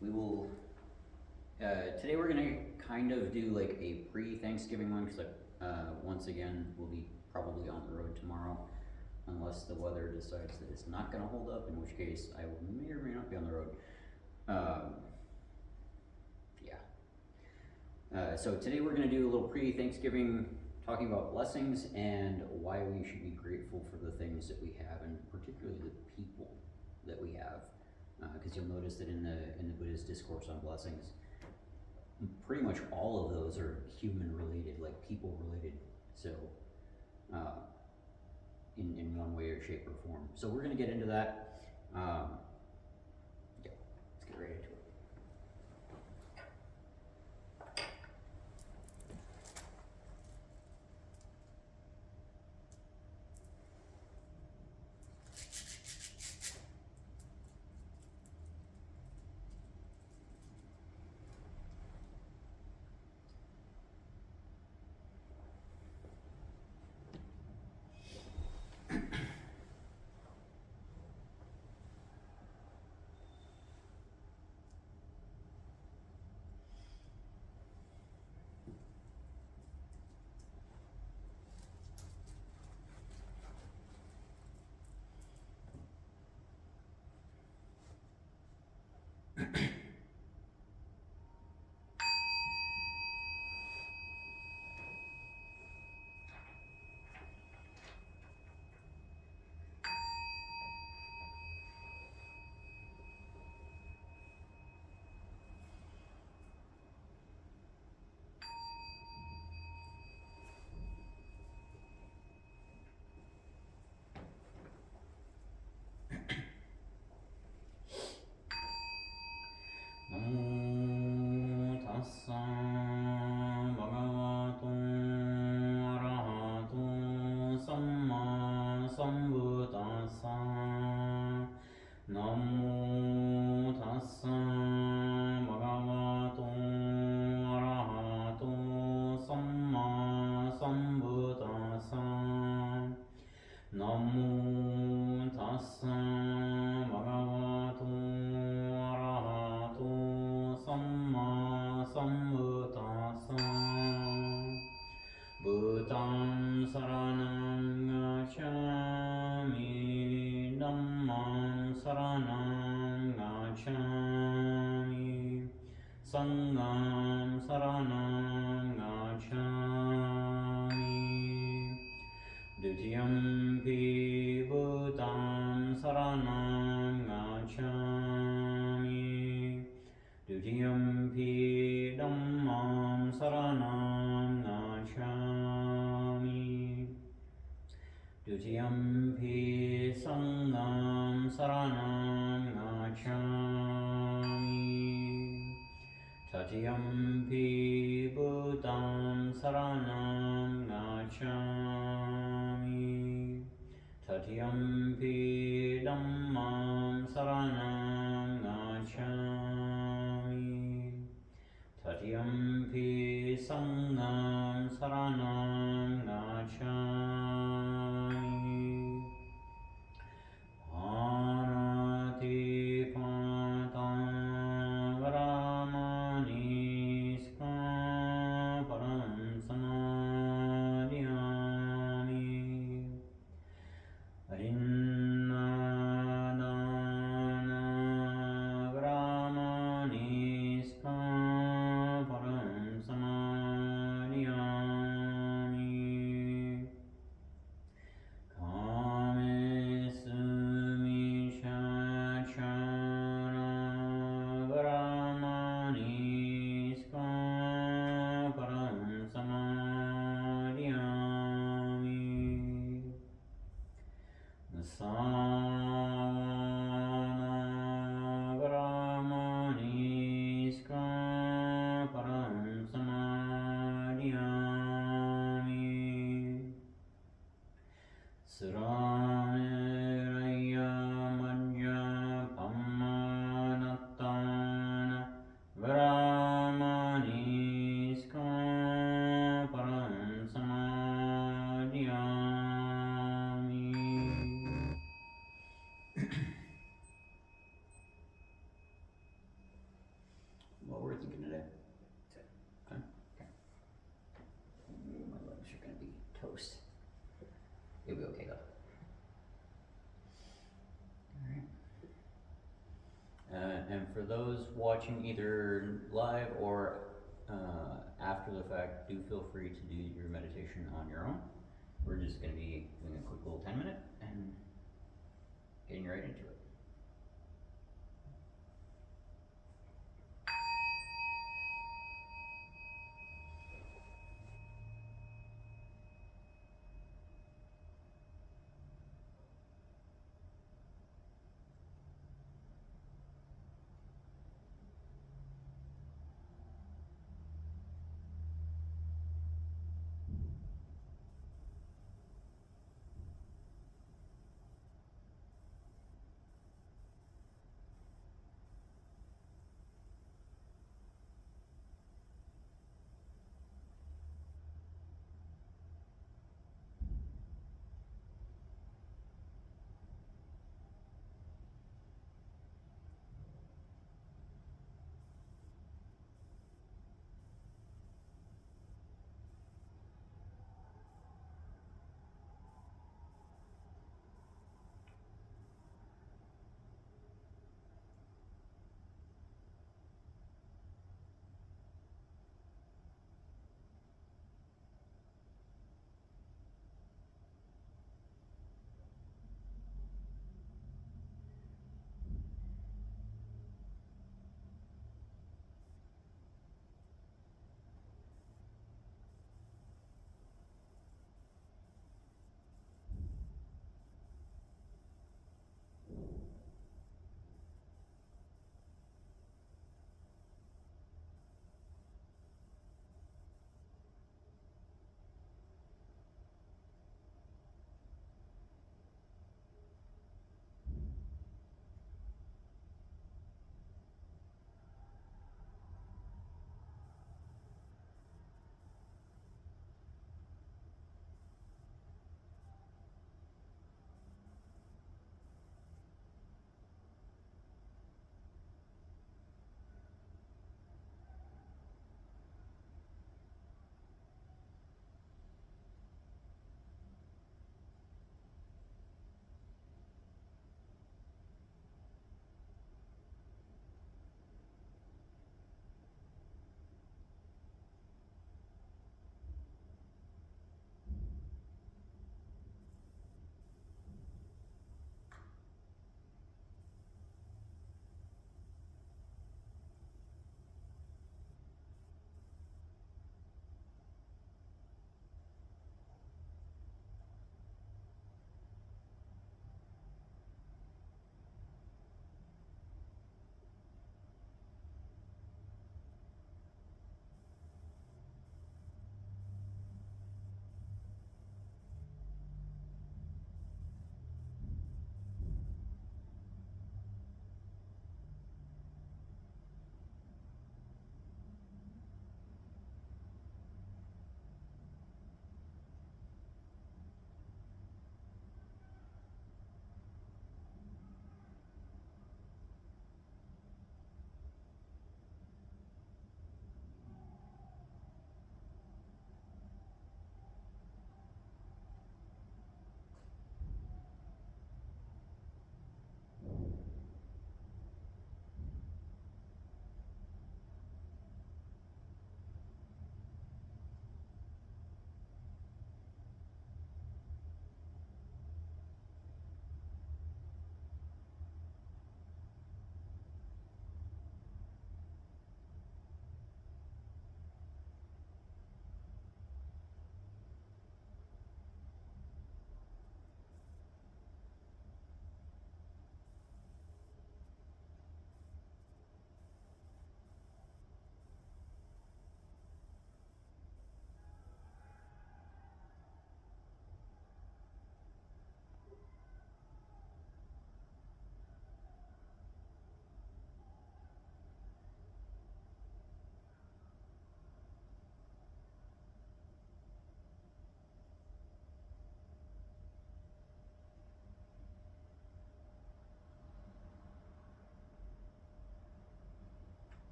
we will. Today we're gonna kind of do like a pre-Thanksgiving one because once again we'll be probably on the road tomorrow, unless the weather decides that it's not gonna hold up. In which case I may or may not be on the road. Yeah. So today we're gonna do a little pre-Thanksgiving, talking about blessings and why we should be grateful for the things that we have, and particularly the people that we have. Because you'll notice that in the Buddhist discourse on blessings, pretty much all of those are human related, like people related. So, in one way or shape or form. So we're gonna get into that. Yeah, let's get right into it. Namo tassa bhagavato arahato samma sambuddhassa. Namo tassa bhagavato arahato samma sambuddhassa. Namo tassa bhagavato arahato samma sambuddhassa. Buddham saranam gacchami, dhammam saranam gacchami, sangham saranam gacchami. Dutiyampi Buddham saranam gacchami. Dutiyampi dhammam saranam gacchami. Dutiyampi sangham saranam gacchami. Tatiyampi Buddham saranam gacchami. Tatiyampi dhammam saranam gacchami. Tatiyampi sangham saranam gacchami. Anati pata vramani skaparam samadhyami. Rinnadana vramani skaparam samadhyami. those watching either live or after the fact, do feel free to do your meditation on your own. We're just going to be doing a quick little 10-minute and getting right into it.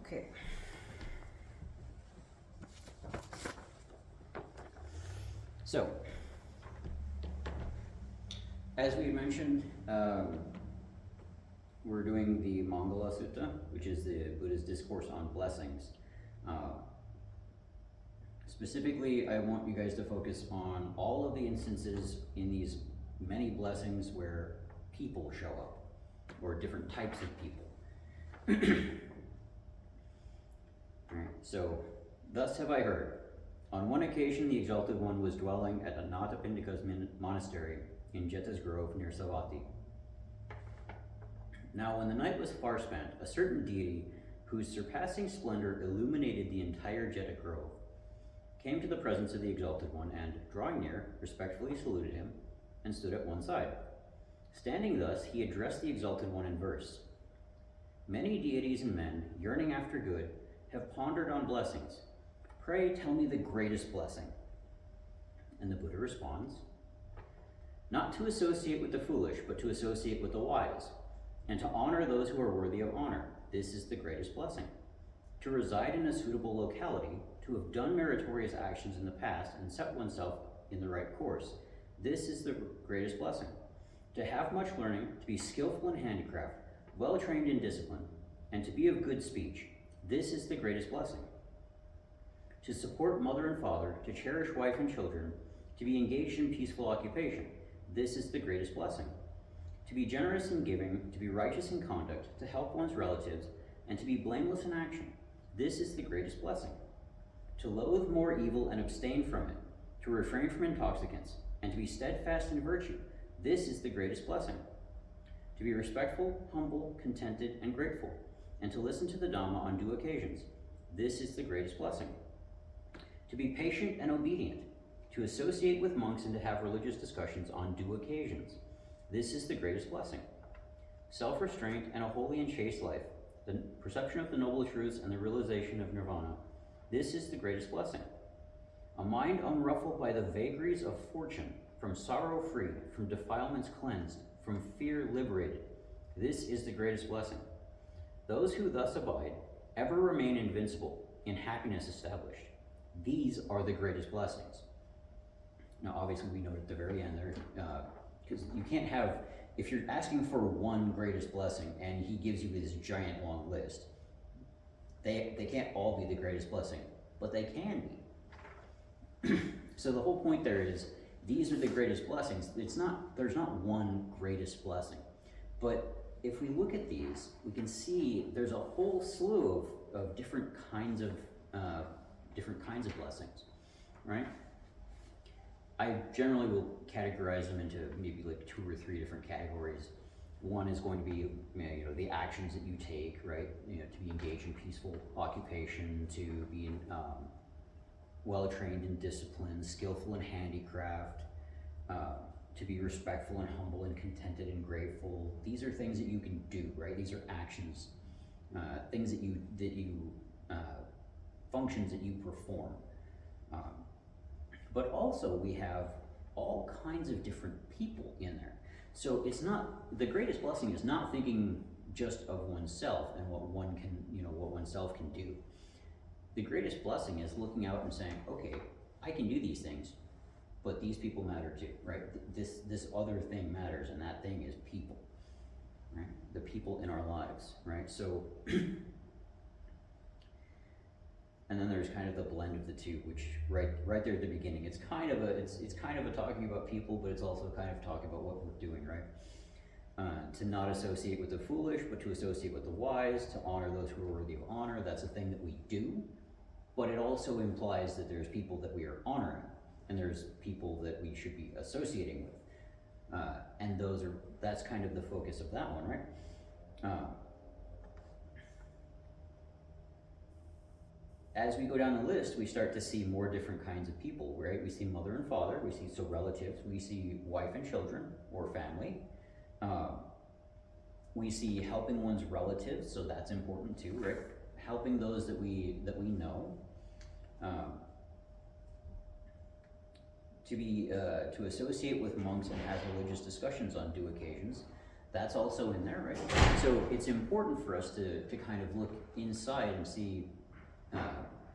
Okay. So, as we mentioned, we're doing the Mangala Sutta, which is the Buddha's discourse on blessings. Specifically, I want you guys to focus on all of the instances in these many blessings where people show up, or different types of people. Alright, so, thus have I heard. On one occasion, the Exalted One was dwelling at Anathapindika's monastery in Jeta's Grove near Savatthi. Now, when the night was far spent, a certain deity, whose surpassing splendor illuminated the entire Jeta Grove, came to the presence of the Exalted One and, drawing near, respectfully saluted him and stood at one side. Standing thus, he addressed the Exalted One in verse. Many deities and men, yearning after good, have pondered on blessings. Pray tell me the greatest blessing. And the Buddha responds, not to associate with the foolish, but to associate with the wise, and to honor those who are worthy of honor. This is the greatest blessing. To reside in a suitable locality, to have done meritorious actions in the past and set oneself in the right course. This is the greatest blessing. To have much learning, to be skillful in handicraft, well trained in discipline, and to be of good speech. This is the greatest blessing. To support mother and father, to cherish wife and children, to be engaged in peaceful occupation. This is the greatest blessing. To be generous in giving, to be righteous in conduct, to help one's relatives, and to be blameless in action. This is the greatest blessing. To loathe more evil and abstain from it, to refrain from intoxicants, and to be steadfast in virtue. This is the greatest blessing. To be respectful, humble, contented, and grateful, and to listen to the Dhamma on due occasions. This is the greatest blessing. To be patient and obedient, to associate with monks and to have religious discussions on due occasions. This is the greatest blessing. Self-restraint and a holy and chaste life, the perception of the noble truths and the realization of nirvana. This is the greatest blessing. A mind unruffled by the vagaries of fortune, from sorrow freed, from defilements cleansed, from fear liberated. This is the greatest blessing. Those who thus abide ever remain invincible, in happiness established. These are the greatest blessings. Now, obviously, we note at the very end there, because you can't have, if you're asking for one greatest blessing and he gives you this giant long list, they can't all be the greatest blessing, but they can be. So the whole point there is, these are the greatest blessings. There's not one greatest blessing. But if we look at these, we can see there's a whole slew of different kinds of blessings, right? I generally will categorize them into maybe like 2 or 3 different categories. One is going to be, the actions that you take, right? To be engaged in peaceful occupation, to be well trained in discipline, skillful in handicraft, to be respectful and humble and contented and grateful. These are things that you can do, right? These are actions, things that you functions that you perform. But also we have all kinds of different people in there. So it's not, the greatest blessing is not thinking just of oneself and what one can, what oneself can do. The greatest blessing is looking out and saying, okay, I can do these things, but these people matter too, right? This other thing matters, and that thing is people, right? The people in our lives, right? So, and then there's kind of the blend of the two, which right there at the beginning, it's kind of a talking about people, but it's also kind of talking about what we're doing, right? To not associate with the foolish, but to associate with the wise, to honor those who are worthy of honor. That's a thing that we do, but it also implies that there's people that we are honoring, and there's people that we should be associating with, and that's kind of the focus of that one, right? As we go down the list, we start to see more different kinds of people, right? We see mother and father, we see relatives, we see wife and children, or family. We see helping one's relatives, so that's important too, right? Helping those that we know. To associate with monks and have religious discussions on due occasions. That's also in there, right? So it's important for us to kind of look inside and see,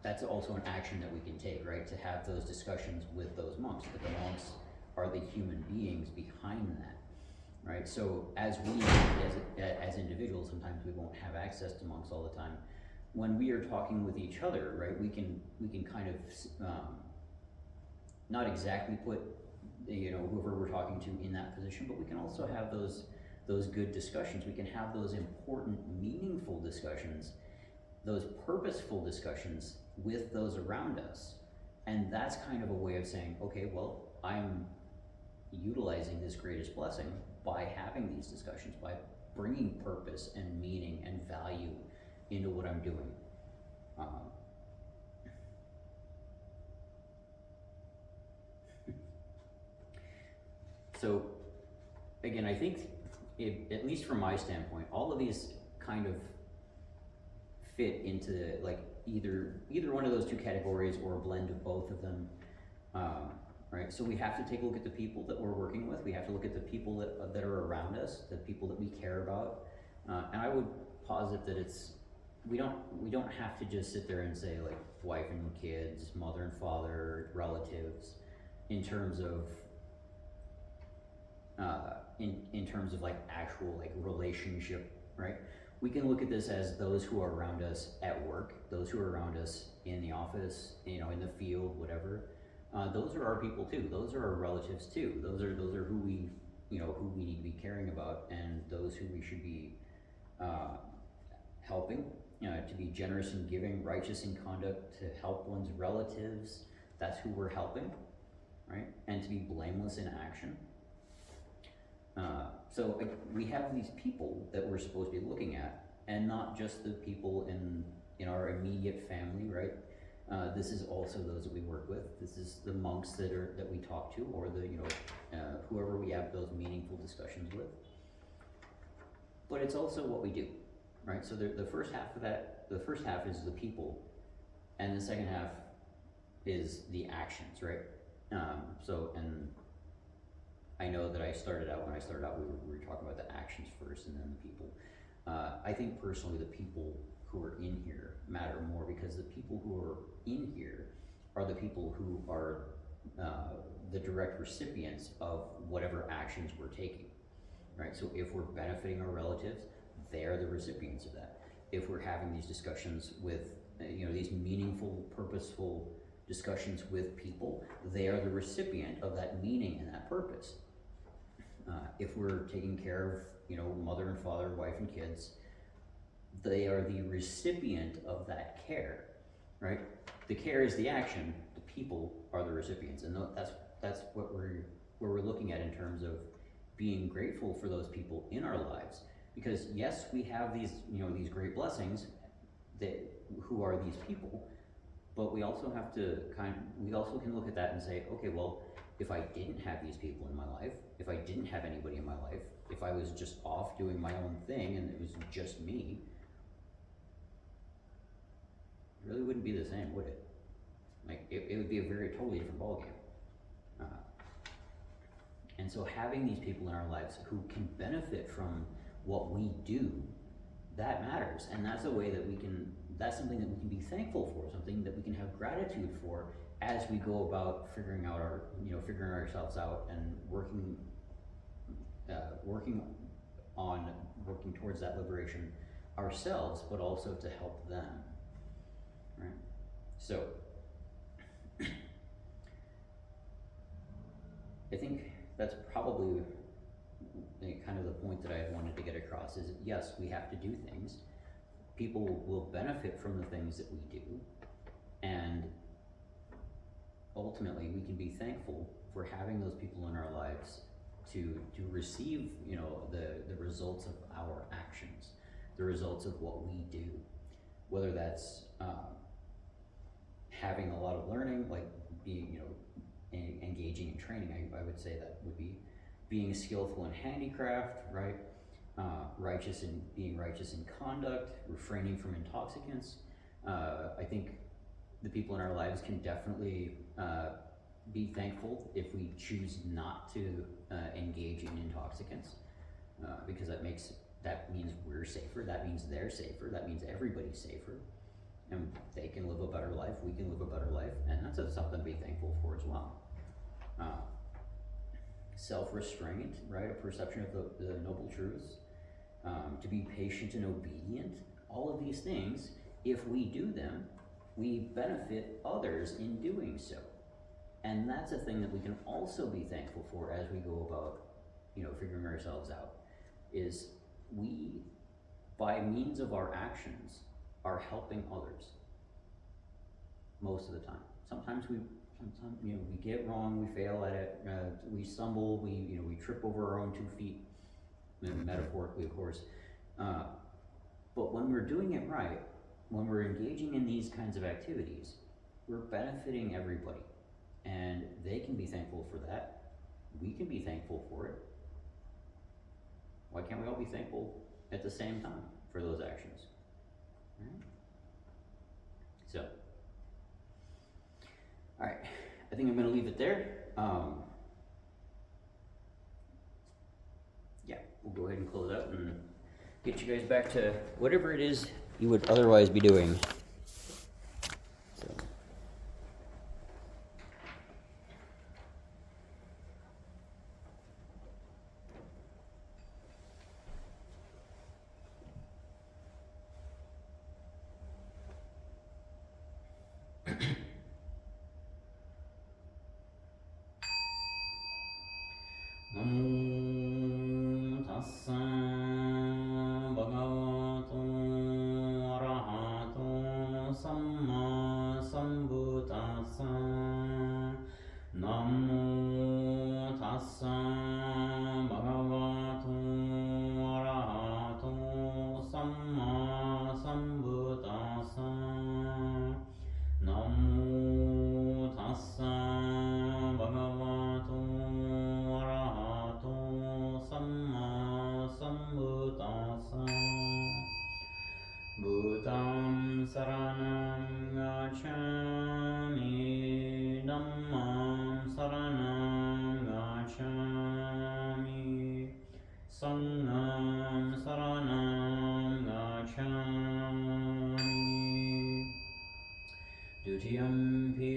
that's also an action that we can take, right? To have those discussions with those monks, that the monks are the human beings behind that, right? So as we, as individuals, sometimes we won't have access to monks all the time. When we are talking with each other, right, we can kind of, not exactly put, whoever we're talking to in that position, but we can also have those good discussions. We can have those important, meaningful discussions, those purposeful discussions with those around us. And that's kind of a way of saying, okay, well, I'm utilizing this greatest blessing by having these discussions, by bringing purpose and meaning and value into what I'm doing. So again, I think, at least from my standpoint, all of these kind of fit into like either one of those two categories or a blend of both of them, right? So we have to take a look at the people that we're working with. We have to look at the people that are around us, the people that we care about, and I would posit that we don't have to just sit there and say like wife and kids, mother and father, relatives, in terms of in terms of like actual like relationship, right? We can look at this as those who are around us at work, those who are around us in the office, in the field, whatever. Those are our people too. Those are our relatives too. Those are who we who we need to be caring about, and those who we should be helping. To be generous in giving, righteous in conduct, to help one's relatives. That's who we're helping, right? And to be blameless in action. So we have these people that we're supposed to be looking at, and not just the people in our immediate family, right? This is also those that we work with. This is the monks that we talk to, or the whoever we have those meaningful discussions with. But it's also what we do, right? So the first half is the people, and the second half is the actions, right? And I know that when I started out, we were talking about the actions first and then the people. I think personally the people who are in here matter more, because the people who are in here are the people who are the direct recipients of whatever actions we're taking, right? So if we're benefiting our relatives, they're the recipients of that. If we're having these discussions with, these meaningful, purposeful discussions with people, they are the recipient of that meaning and that purpose. If we're taking care of, mother and father, wife and kids, they are the recipient of that care, right? The care is the action, the people are the recipients, and that's what we're looking at in terms of being grateful for those people in our lives. Because yes, we have these, these great blessings who are these people, but we also have to we also can look at that and say, okay, well, if I didn't have these people in my life, if I didn't have anybody in my life, if I was just off doing my own thing and it was just me, it really wouldn't be the same, would it? Like, it would be a very totally different ballgame. And so having these people in our lives who can benefit from what we do, that matters. And that's a way that that's something that we can be thankful for, something that we can have gratitude for as we go about figuring ourselves out and working towards that liberation ourselves, but also to help them, right? So, I think that's probably kind of the point that I wanted to get across is, yes, we have to do things. People will benefit from the things that we do, and ultimately we can be thankful for having those people in our lives to receive, the results of our actions, the results of what we do, whether that's having a lot of learning, like being, engaging in training. I would say that would be being skillful in handicraft, right? Being righteous in conduct, refraining from intoxicants. I think the people in our lives can definitely be thankful if we choose not to engage in intoxicants. because that means we're safer, that means they're safer, that means everybody's safer, and they can live a better life, we can live a better life, and that's something to be thankful for as well. Self-restraint, right? A perception of the noble truths, to be patient and obedient. All of these things, if we do them, we benefit others in doing so. And that's a thing that we can also be thankful for as we go about, figuring ourselves out, is we, by means of our actions, are helping others most of the time. Sometimes we get wrong, we fail at it, we stumble, we trip over our own 2 feet, metaphorically, of course. But when we're doing it right, when we're engaging in these kinds of activities, we're benefiting everybody. And they can be thankful for that. We can be thankful for it. Why can't we all be thankful at the same time for those actions? Right? So, all right, I think I'm going to leave it there. Yeah, we'll go ahead and close out and get you guys back to whatever it is you would otherwise be doing. So. Namo tassa bhagavato arahato samma sambuddhassa. Namo tassa bhagavato arahato samma sambuddhassa. Namo tassa bhagavato arahato samma sambuddhassa. Buddham saranam gacchami, dhammam saranam gacchami, sangham saranam gacchami. Dutiyampi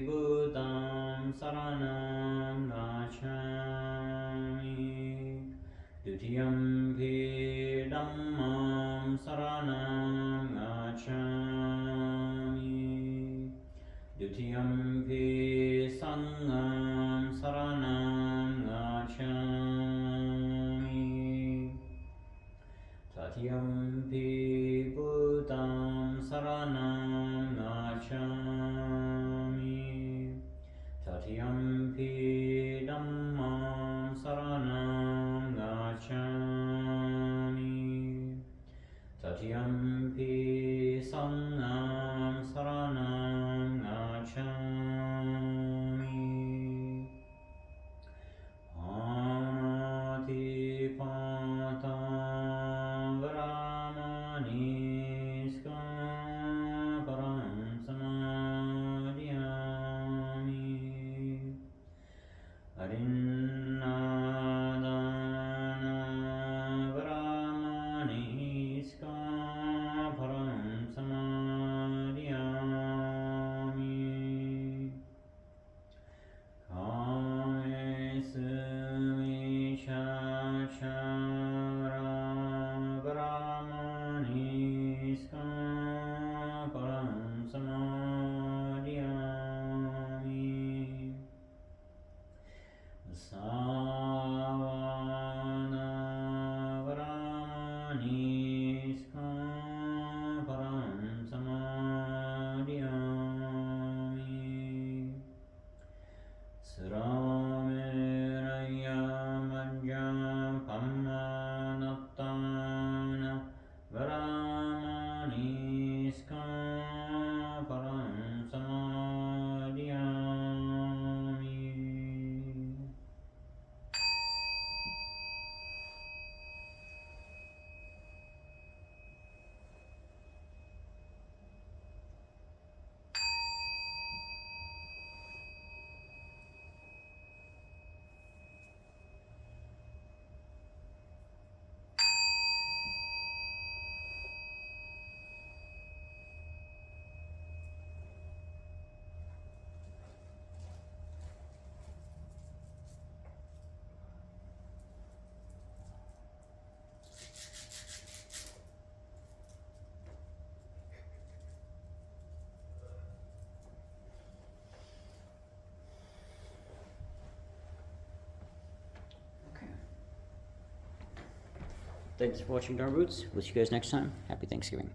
buddham saranam gacchami. Dutiyampi dhammam saranam gacchami. Dutiyampi sangham saranam gacchami. Tatiyampi buddham saranam gacchami. Tatiyampi dhammam saranam gacchami. Tatiyampi sangham saranam gacchami. Thanks for watching Dharma Boots. We'll see you guys next time. Happy Thanksgiving.